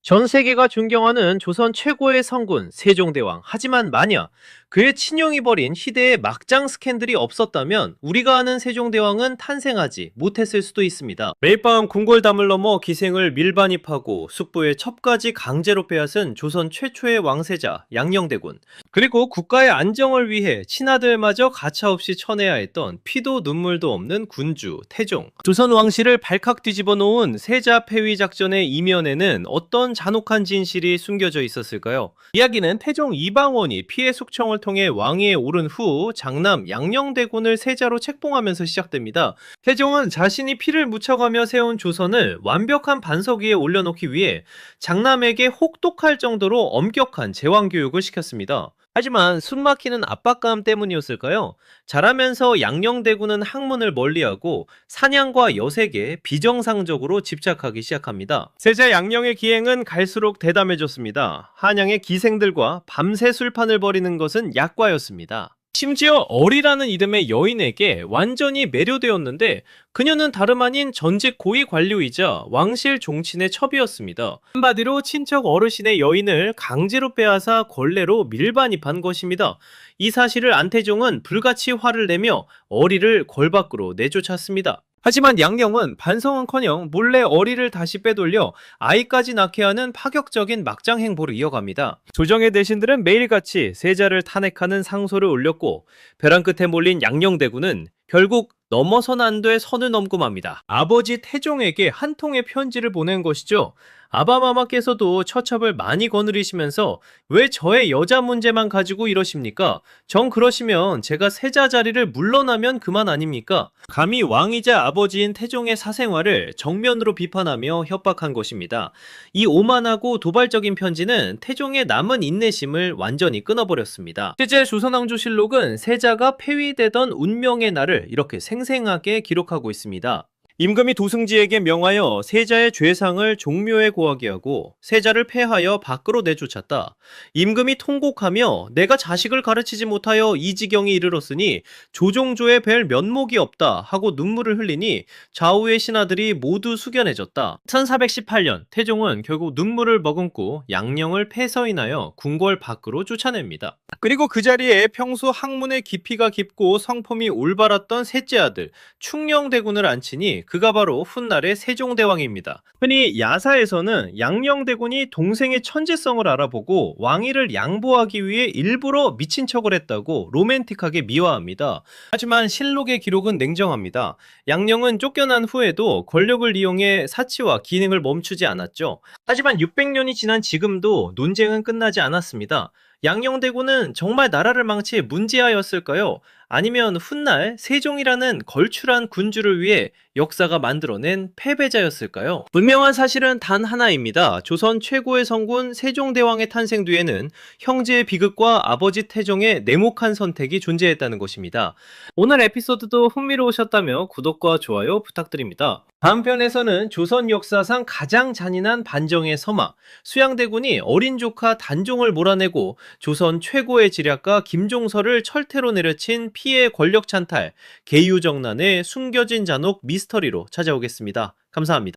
전 세계가 존경하는 조선 최고의 성군 세종대왕. 하지만 만약 그의 친형이 벌인 희대의 막장 스캔들이 없었다면 우리가 아는 세종대왕은 탄생하지 못했을 수도 있습니다. 매일 밤 궁궐담을 넘어 기생을 밀반입하고 숙부의 첩까지 강제로 빼앗은 조선 최초의 왕세자 양녕대군. 그리고 국가의 안정을 위해 친아들마저 가차없이 쳐내야 했던 피도 눈물도 없는 군주 태종. 조선 왕실을 발칵 뒤집어 놓은 세자 폐위 작전의 이면에는 어떤 잔혹한 진실이 숨겨져 있었을까요? 이야기는 태종 이방원이 피해 숙청을 통해 왕위에 오른 후 장남 양녕대군을 세자로 책봉하면서 시작됩니다. 태종은 자신이 피를 묻혀가며 세운 조선을 완벽한 반석 위에 올려놓기 위해 장남에게 혹독할 정도로 엄격한 제왕 교육을 시켰습니다. 하지만 숨막히는 압박감 때문이었을까요? 자라면서 양녕대군은 학문을 멀리하고 사냥과 여색에 비정상적으로 집착하기 시작합니다. 세자 양녕의 기행은 갈수록 대담해졌습니다. 한양의 기생들과 밤새 술판을 벌이는 것은 약과였습니다. 심지어 어리라는 이름의 여인에게 완전히 매료되었는데 그녀는 다름 아닌 전직 고위 관료이자 왕실 종친의 첩이었습니다. 한마디로 친척 어르신의 여인을 강제로 빼앗아 걸레로 밀반입한 것입니다. 이 사실을 안태종은 불같이 화를 내며 어리를 궐 밖으로 내쫓았습니다. 하지만 양녕은 반성은커녕 몰래 어리를 다시 빼돌려 아이까지 낳게 하는 파격적인 막장 행보를 이어갑니다. 조정의 대신들은 매일같이 세자를 탄핵하는 상소를 올렸고 벼랑 끝에 몰린 양녕대군은 결국 넘어선 안 돼 선을 넘고 맙니다. 아버지 태종에게 한 통의 편지를 보낸 것이죠. 아바마마께서도 처첩을 많이 거느리시면서 왜 저의 여자 문제만 가지고 이러십니까? 정 그러시면 제가 세자 자리를 물러나면 그만 아닙니까? 감히 왕이자 아버지인 태종의 사생활을 정면으로 비판하며 협박한 것입니다. 이 오만하고 도발적인 편지는 태종의 남은 인내심을 완전히 끊어버렸습니다. 실제 조선왕조실록은 세자가 폐위되던 운명의 날을 이렇게 생생하게 기록하고 있습니다. 임금이 도승지에게 명하여 세자의 죄상을 종묘에 고하게 하고 세자를 폐하여 밖으로 내쫓았다. 임금이 통곡하며 내가 자식을 가르치지 못하여 이 지경에 이르렀으니 조종조에 뵐 면목이 없다 하고 눈물을 흘리니 좌우의 신하들이 모두 숙연해졌다. 1418년 태종은 결국 눈물을 머금고 양녕을 폐서인하여 궁궐 밖으로 쫓아냅니다. 그리고 그 자리에 평소 학문의 깊이가 깊고 성품이 올바랐던 셋째 아들 충녕대군을 앉히니 그가 바로 훗날의 세종대왕입니다. 흔히 야사에서는 양녕대군이 동생의 천재성을 알아보고 왕위를 양보하기 위해 일부러 미친 척을 했다고 로맨틱하게 미화합니다. 하지만 실록의 기록은 냉정합니다. 양녕은 쫓겨난 후에도 권력을 이용해 사치와 기능을 멈추지 않았죠. 하지만 600년이 지난 지금도 논쟁은 끝나지 않았습니다. 양녕대군은 정말 나라를 망치 문제아였을까요? 아니면 훗날 세종이라는 걸출한 군주를 위해 역사가 만들어낸 패배자였을까요? 분명한 사실은 단 하나입니다. 조선 최고의 성군 세종대왕의 탄생 뒤에는 형제의 비극과 아버지 태종의 냉혹한 선택이 존재했다는 것입니다. 오늘 에피소드도 흥미로우셨다며 구독과 좋아요 부탁드립니다. 다음 편에서는 조선 역사상 가장 잔인한 반정의 서막, 수양대군이 어린 조카 단종을 몰아내고 조선 최고의 지략가 김종서를 철퇴로 내려친 피해 권력 찬탈, 계유정난의 숨겨진 잔혹 미스터리로 찾아오겠습니다. 감사합니다.